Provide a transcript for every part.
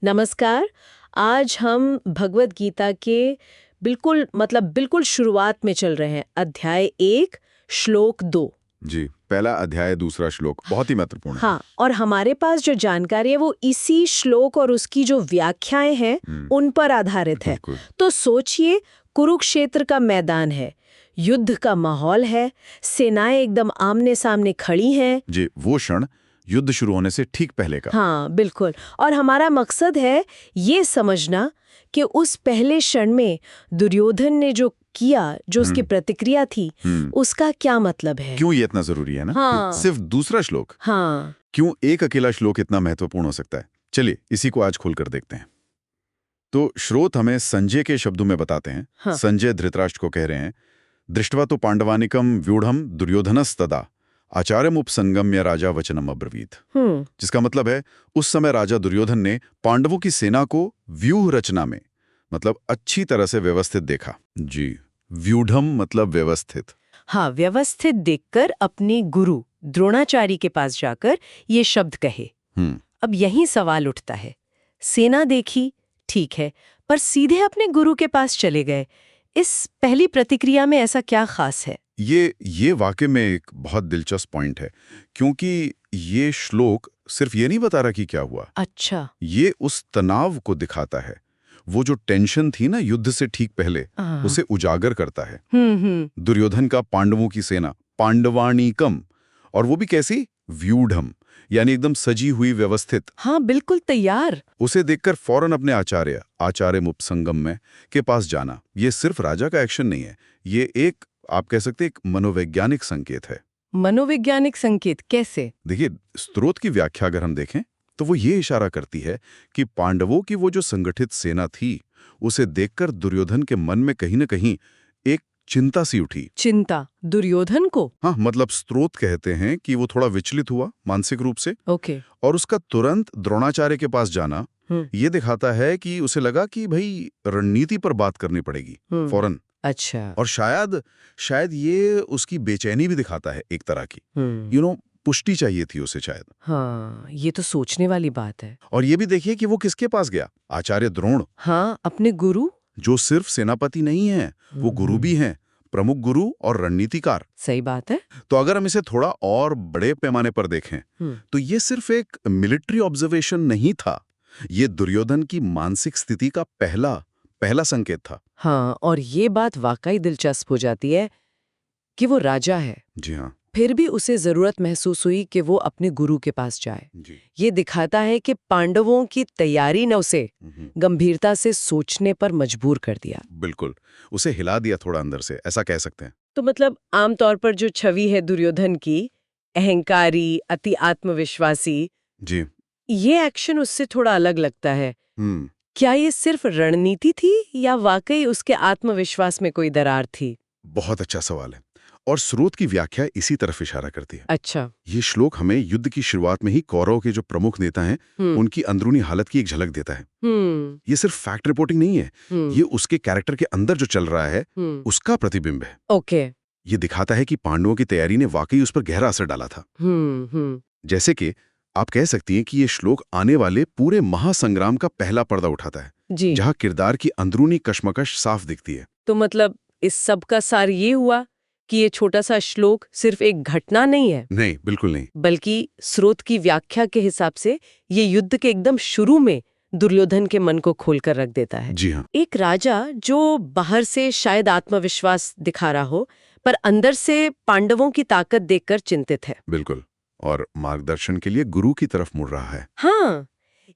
नमस्कार। आज हम भगवत गीता के बिल्कुल शुरुआत में चल रहे हैं। अध्याय 1 श्लोक 2। जी, पहला अध्याय दूसरा श्लोक बहुत ही महत्वपूर्ण है। हाँ, और हमारे पास जो जानकारी है वो इसी श्लोक और उसकी जो व्याख्याएं हैं उन पर आधारित है। बिल्कुल। तो सोचिए, कुरुक्षेत्र का मैदान है, युद्ध का माहौल है, सेनाएं एकदम आमने सामने खड़ी हैं। जी, वो क्षण युद्ध शुरू होने से ठीक पहले का। हाँ बिल्कुल। और हमारा मकसद है ये समझना कि उस पहले क्षण में दुर्योधन ने जो किया, जो उसकी प्रतिक्रिया थी, उसका क्या मतलब है। क्यों ये इतना जरूरी है ना? हाँ। सिर्फ दूसरा श्लोक, हाँ क्यों एक अकेला श्लोक इतना महत्वपूर्ण हो सकता है? चलिए इसी को आज खोलकर देखते हैं। तो श्रोत हमें संजय के शब्दों में बताते हैं। हाँ। संजय धृतराष्ट्र को कह रहे हैं, दृष्ट्वा तो पांडवानिकम व्यूढ़म दुर्योधनस्तदा आचार्यमुपसंगम्य राजा वचनम अब्रवीत। जिसका मतलब है, उस समय राजा दुर्योधन ने पांडवों की सेना को व्यूह रचना में मतलब अच्छी तरह से व्यवस्थित देखा। जी, व्यूढ़म मतलब व्यवस्थित। हाँ, व्यवस्थित देखकर अपने गुरु द्रोणाचार्य के पास जाकर ये शब्द कहे। अब यही सवाल उठता है, सेना देखी ठीक है, पर सीधे अपने गुरु के पास चले गए। इस पहली प्रतिक्रिया में ऐसा क्या खास है? ये वाकई में एक बहुत दिलचस्प पॉइंट है, क्योंकि ये श्लोक सिर्फ ये नहीं बता रहा कि क्या हुआ। अच्छा। ये उस तनाव को दिखाता है, वो जो टेंशन थी ना युद्ध से ठीक पहले, उसे उजागर करता है। दुर्योधन का पांडवों की सेना पांडवानीकम, और वो भी कैसी? व्यूढ़म, यानी एकदम सजी हुई व्यवस्थित। हाँ बिल्कुल तैयार। उसे देखकर फौरन अपने आचार्य मुपसंगम में के पास जाना, ये सिर्फ राजा का एक्शन नहीं है, ये एक, आप कह सकते एक मनोवैज्ञानिक संकेत है। मनोवैज्ञानिक संकेत कैसे? देखिए, स्रोत की व्याख्या अगर हम देखें तो वो ये इशारा करती है कि पांडवों की वो जो संगठित सेना थी, उसे देखकर दुर्योधन के मन में कहीं न कहीं एक चिंता सी उठी। चिंता दुर्योधन को? हाँ, मतलब स्रोत कहते हैं कि वो थोड़ा विचलित हुआ मानसिक रूप से। ओके। और उसका तुरंत द्रोणाचार्य के पास जाना ये दिखाता है कि उसे लगा कि भाई रणनीति पर बात करनी पड़ेगी फौरन। अच्छा। और शायद ये उसकी बेचैनी भी दिखाता है एक तरह की। पुष्टि चाहिए थी उसे शायद। हाँ, ये तो सोचने वाली बात है। और ये भी देखिए कि वो किसके पास गया? आचार्य द्रोण। हाँ, अपने गुरु, जो सिर्फ सेनापति नहीं है, वो गुरु भी हैं, प्रमुख गुरु और रणनीतिकार। सही बात है। तो अगर हम इसे थोड़ा और बड़े पैमाने पर देखें तो ये सिर्फ एक मिलिट्री ऑब्जर्वेशन नहीं था, ये दुर्योधन की मानसिक स्थिति का पहला संकेत था। हाँ, और ये बात वाकई दिलचस्प हो जाती है कि वो राजा है। जी हाँ। फिर भी उसे जरूरत महसूस हुई कि वो अपने गुरु के पास जाए। ये दिखाता है कि पांडवों की तैयारी ने उसे गंभीरता से सोचने पर मजबूर कर दिया। बिल्कुल, उसे हिला दिया थोड़ा अंदर से, ऐसा कह सकते हैं। तो मतलब आमतौर पर जो छवि है दुर्योधन की, अहंकारी, अति आत्मविश्वासी, जी, ये एक्शन उससे थोड़ा अलग लगता है। क्या ये सिर्फ रणनीति थी या वाकई उसके आत्मविश्वास में कोई दरार थी? बहुत अच्छा सवाल है, और स्रोत की व्याख्या इसी तरफ इशारा करती है। अच्छा। ये श्लोक हमें युद्ध की शुरुआत में ही कौरव के जो प्रमुख नेता हैं, उनकी अंदरूनी हालत की एक झलक देता है। ये सिर्फ फैक्ट रिपोर्टिंग नहीं है, ये उसके कैरेक्टर के अंदर जो चल रहा है उसका प्रतिबिंब है। ओके। ये दिखाता है कि पांडवों की तैयारी ने वाकई उस पर गहरा असर डाला था। जैसे कि आप कह सकती हैं कि ये श्लोक आने वाले पूरे महासंग्राम का पहला पर्दा उठाता है, जहां किरदार की अंदरूनी कश्मकश साफ दिखती है। तो मतलब इस सब का सार ये हुआ कि ये छोटा सा श्लोक सिर्फ एक घटना नहीं है। नहीं, बिल्कुल नहीं, बल्कि स्रोत की व्याख्या के हिसाब से ये युद्ध के एकदम शुरू में दुर्योधन के मन को खोलकर रख देता है। जी हाँ। एक राजा जो बाहर से शायद आत्मविश्वास दिखा रहा हो, पर अंदर से पांडवों की ताकत देखकर चिंतित है। बिल्कुल, और मार्गदर्शन के लिए गुरु की तरफ मुड़ रहा है। हाँ,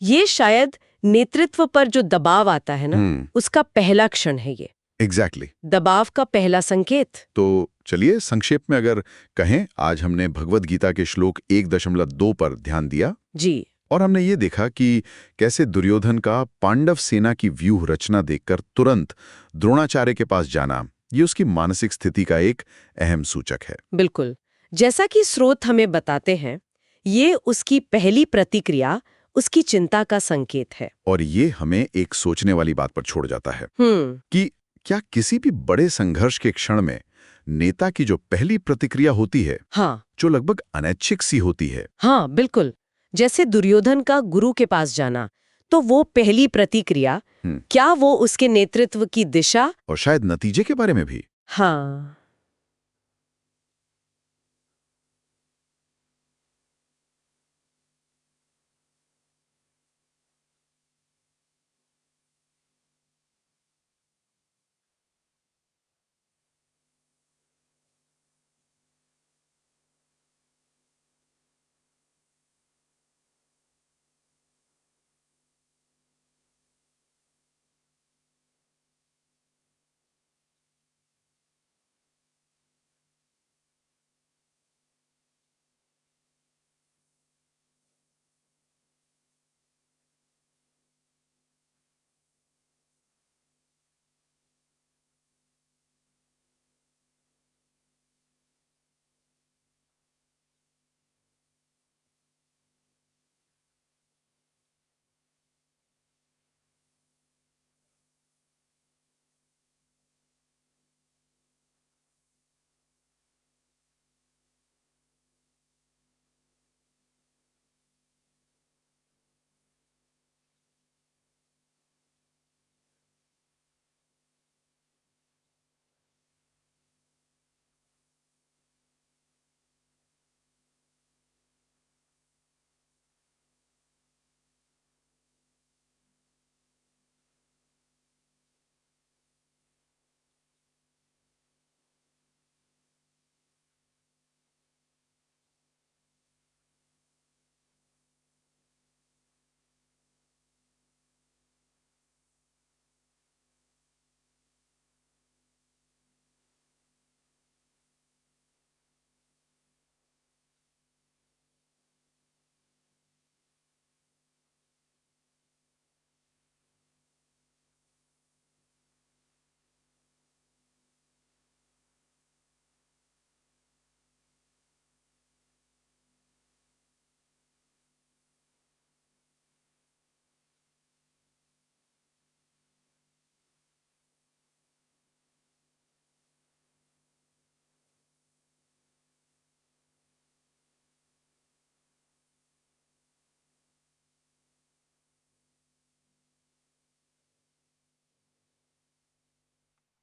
ये शायद नेतृत्व पर जो दबाव आता है ना, उसका पहला क्षण है ये। एग्जैक्टली। दबाव का पहला संकेत। तो चलिए संक्षेप में अगर कहें, आज हमने भगवत गीता के श्लोक 1.2 पर ध्यान दिया। जी। और हमने ये देखा कि कैसे दुर्योधन का पांडव सेना की व्यूह रचना देखकर तुरंत द्रोणाचार्य के पास जाना, ये उसकी मानसिक स्थिति का एक अहम सूचक है। बिल्कुल, जैसा कि स्रोत हमें बताते हैं, ये उसकी पहली प्रतिक्रिया, उसकी चिंता का संकेत है। और ये हमें एक सोचने वाली बात पर छोड़ जाता है कि क्या किसी भी बड़े संघर्ष के क्षण में नेता की जो पहली प्रतिक्रिया होती है, हाँ, जो लगभग अनैच्छिक सी होती है। हाँ बिल्कुल, जैसे दुर्योधन का गुरु के पास जाना, तो वो पहली प्रतिक्रिया, क्या वो उसके नेतृत्व की दिशा और शायद नतीजे के बारे में भी। हाँ।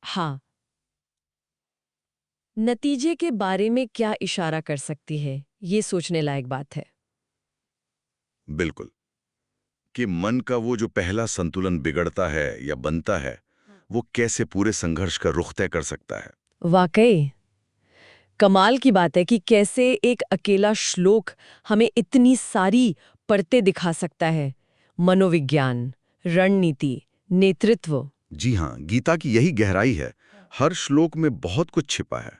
हाँ, नतीजे के बारे में क्या इशारा कर सकती है, ये सोचने लायक बात है। बिल्कुल, कि मन का वो जो पहला संतुलन बिगड़ता है या बनता है, वो कैसे पूरे संघर्ष का रुख तय कर सकता है। वाकई कमाल की बात है कि कैसे एक अकेला श्लोक हमें इतनी सारी परतें दिखा सकता है। मनोविज्ञान, रणनीति, नेतृत्व। जी हाँ, गीता की यही गहराई है। हर श्लोक में बहुत कुछ छिपा है।